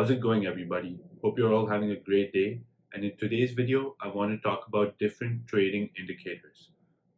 How's it going, everybody? Hope you're all having a great day. And in today's video, I want to talk about different trading indicators.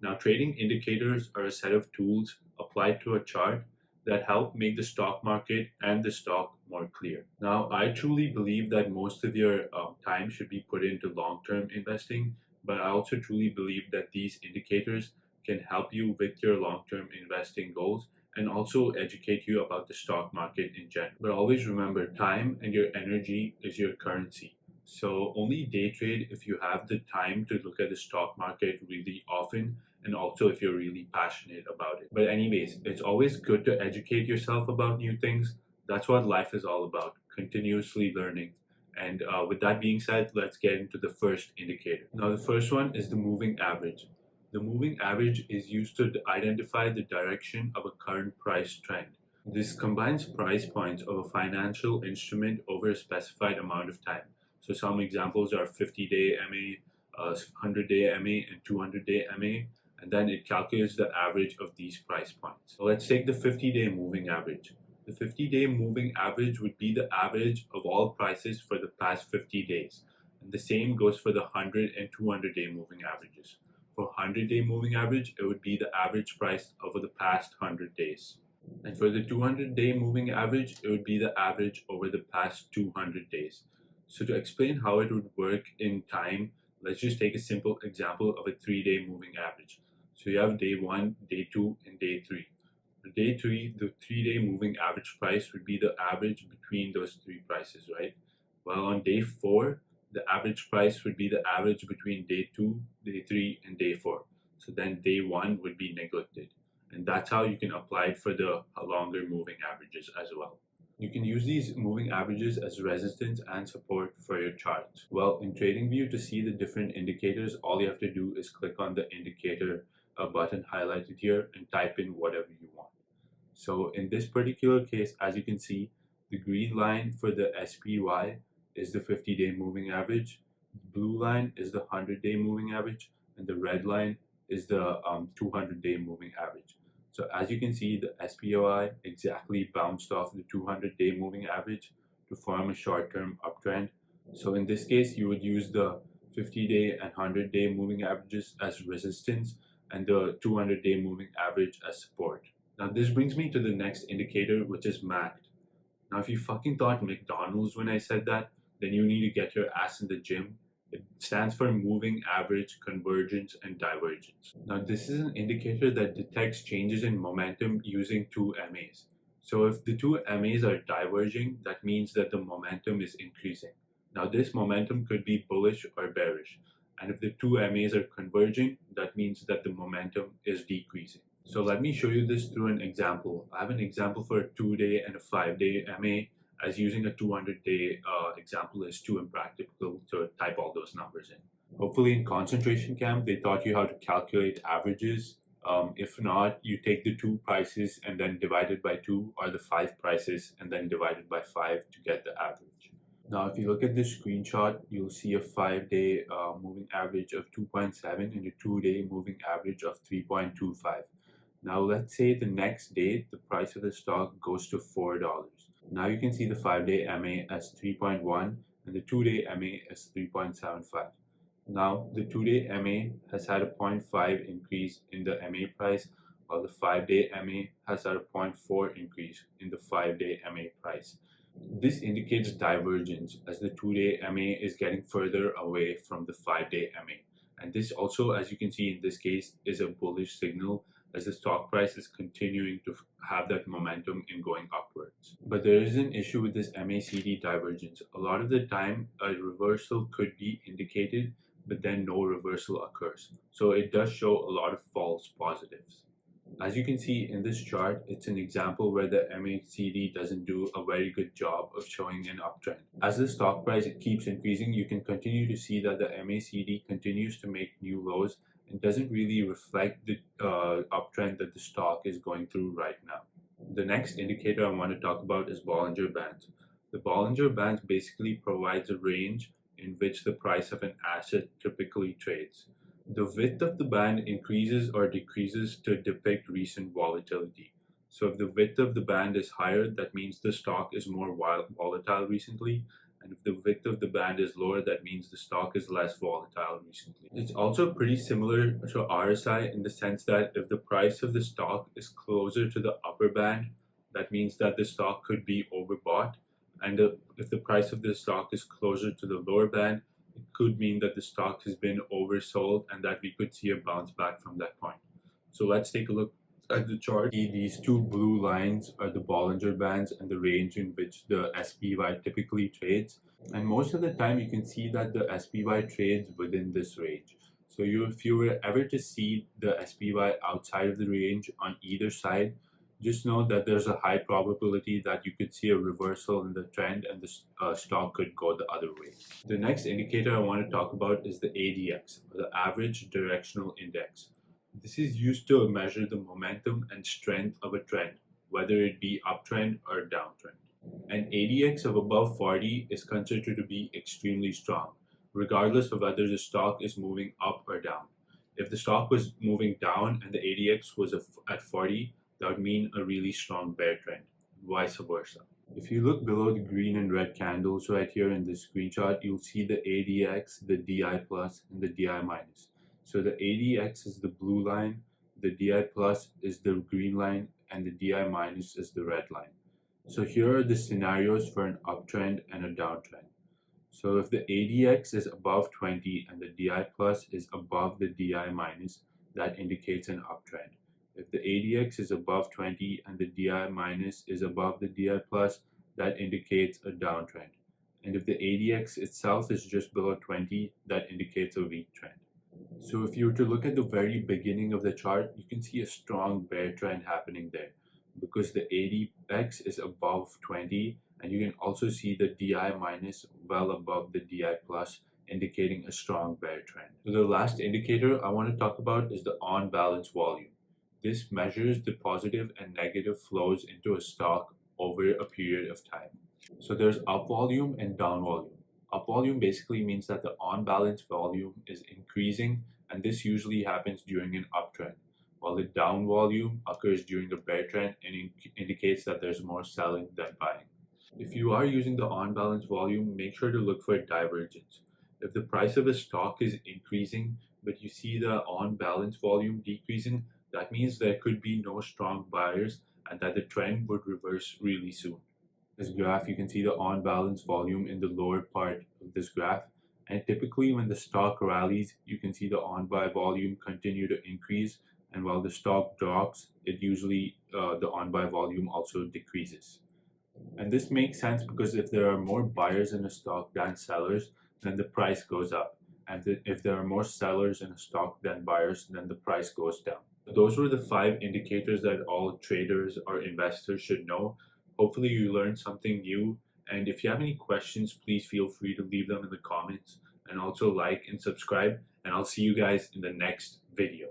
Now, trading indicators are a set of tools applied to a chart that help make the stock market and the stock more clear. Now, I truly believe that most of your time should be put into long-term investing, but I also truly believe that these indicators can help you with your long-term investing goals and also educate you about the stock market in general. But always remember, time and your energy is your currency. So only day trade if you have the time to look at the stock market really often and also if you're really passionate about it. But anyways, it's always good to educate yourself about new things. That's what life is all about, continuously learning. And with that being said, let's get into the first indicator. Now, the first one is the moving average. The moving average is used to identify the direction of a current price trend. This combines price points of a financial instrument over a specified amount of time. So some examples are 50-day MA, 100-day MA, and 200-day MA, and then it calculates the average of these price points. So let's take the 50-day moving average. The 50-day moving average would be the average of all prices for the past 50 days. And the same goes for the 100 and 200-day moving averages. For 100-day moving average, it would be the average price over the past 100 days. And for the 200-day moving average, it would be the average over the past 200 days. So to explain how it would work in time, let's just take a simple example of a 3-day moving average. So you have day 1, day 2, and day 3. For day 3, the 3-day moving average price would be the average between those three prices, right? Well, on day 4, the average price would be the average between day 2, day 3, and day 4. So then day 1 would be neglected. And that's how you can apply it for the longer moving averages as well. You can use these moving averages as resistance and support for your charts. Well, in TradingView, to see the different indicators, all you have to do is click on the indicator button highlighted here and type in whatever you want. So in this particular case, as you can see, the green line for the SPY is the 50-day moving average, the blue line is the 100-day moving average, and the red line is the 200-day moving average. So as you can see, the SPY exactly bounced off the 200-day moving average to form a short-term uptrend. So in this case, you would use the 50-day and 100-day moving averages as resistance and the 200-day moving average as support. Now this brings me to the next indicator, which is MACD. Now if you fucking thought McDonald's when I said that, then you need to get your ass in the gym. It stands for Moving Average, Convergence, and Divergence. Now this is an indicator that detects changes in momentum using two MAs. So if the two MAs are diverging, that means that the momentum is increasing. Now this momentum could be bullish or bearish. And if the two MAs are converging, that means that the momentum is decreasing. So let me show you this through an example. I have an example for a 2-day and a 5-day MA, as using a 200-day example is too impractical to type all those numbers in. Hopefully in concentration camp, they taught you how to calculate averages. If not, you take the 2 prices and then divide it by 2, or the 5 prices and then divide it by 5 to get the average. Now, if you look at this screenshot, you'll see a 5-day moving average of 2.7 and a 2-day moving average of 3.25. Now, let's say the next day, the price of the stock goes to $4. Now you can see the 5-day MA as 3.1 and the 2-day MA as 3.75. Now the 2-day MA has had a 0.5 increase in the MA price, while the 5-day MA has had a 0.4 increase in the 5-day MA price. This indicates divergence as the 2-day MA is getting further away from the 5-day MA. And this also, as you can see in this case, is a bullish signal as the stock price is continuing to have that momentum in going upwards. But there is an issue with this MACD divergence. A lot of the time, a reversal could be indicated, but then no reversal occurs. So it does show a lot of false positives. As you can see in this chart, it's an example where the MACD doesn't do a very good job of showing an uptrend. As the stock price keeps increasing, you can continue to see that the MACD continues to make new lows and doesn't really reflect the uptrend that the stock is going through right now. The next indicator I want to talk about is Bollinger Bands. The Bollinger Bands basically provides a range in which the price of an asset typically trades. The width of the band increases or decreases to depict recent volatility. So if the width of the band is higher, that means the stock is more volatile recently. And if the width of the band is lower, that means the stock is less volatile recently. It's also pretty similar to RSI in the sense that if the price of the stock is closer to the upper band, that means that the stock could be overbought. And if the price of the stock is closer to the lower band, it could mean that the stock has been oversold and that we could see a bounce back from that point. So let's take a look at the chart. These two blue lines are the Bollinger Bands and the range in which the SPY typically trades. And most of the time you can see that the SPY trades within this range. So if you were ever to see the SPY outside of the range on either side, just know that there's a high probability that you could see a reversal in the trend and the stock could go the other way. The next indicator I want to talk about is the ADX, or the Average Directional Index. This is used to measure the momentum and strength of a trend, whether it be uptrend or downtrend. An ADX of above 40 is considered to be extremely strong, regardless of whether the stock is moving up or down. If the stock was moving down and the ADX was at 40, that would mean a really strong bear trend, vice versa. If you look below the green and red candles right here in this screenshot, you'll see the ADX, the DI plus, and the DI minus. So the ADX is the blue line, the DI plus is the green line, and the DI minus is the red line. So here are the scenarios for an uptrend and a downtrend. So if the ADX is above 20 and the DI plus is above the DI minus, that indicates an uptrend. If the ADX is above 20 and the DI minus is above the DI plus, that indicates a downtrend. And if the ADX itself is just below 20, that indicates a weak trend. So if you were to look at the very beginning of the chart, you can see a strong bear trend happening there because the ADX is above 20, and you can also see the DI minus well above the DI plus, indicating a strong bear trend. So the last indicator I want to talk about is the on-balance volume. This measures the positive and negative flows into a stock over a period of time. So there's up volume and down volume. Up volume basically means that the on-balance volume is increasing, and this usually happens during an uptrend, while the down volume occurs during a bear trend and indicates that there's more selling than buying. If you are using the on-balance volume, make sure to look for divergence. If the price of a stock is increasing, but you see the on-balance volume decreasing, that means there could be no strong buyers and that the trend would reverse really soon. This graph, you can see the on-balance volume in the lower part of this graph, and typically when the stock rallies, you can see the on-buy volume continue to increase, and while the stock drops, it usually the on-buy volume also decreases. And this makes sense because if there are more buyers in a stock than sellers, then the price goes up. And if there are more sellers in a stock than buyers, then the price goes down. Those were the 5 indicators that all traders or investors should know. Hopefully you learned something new. And if you have any questions, please feel free to leave them in the comments, and also like and subscribe. And I'll see you guys in the next video.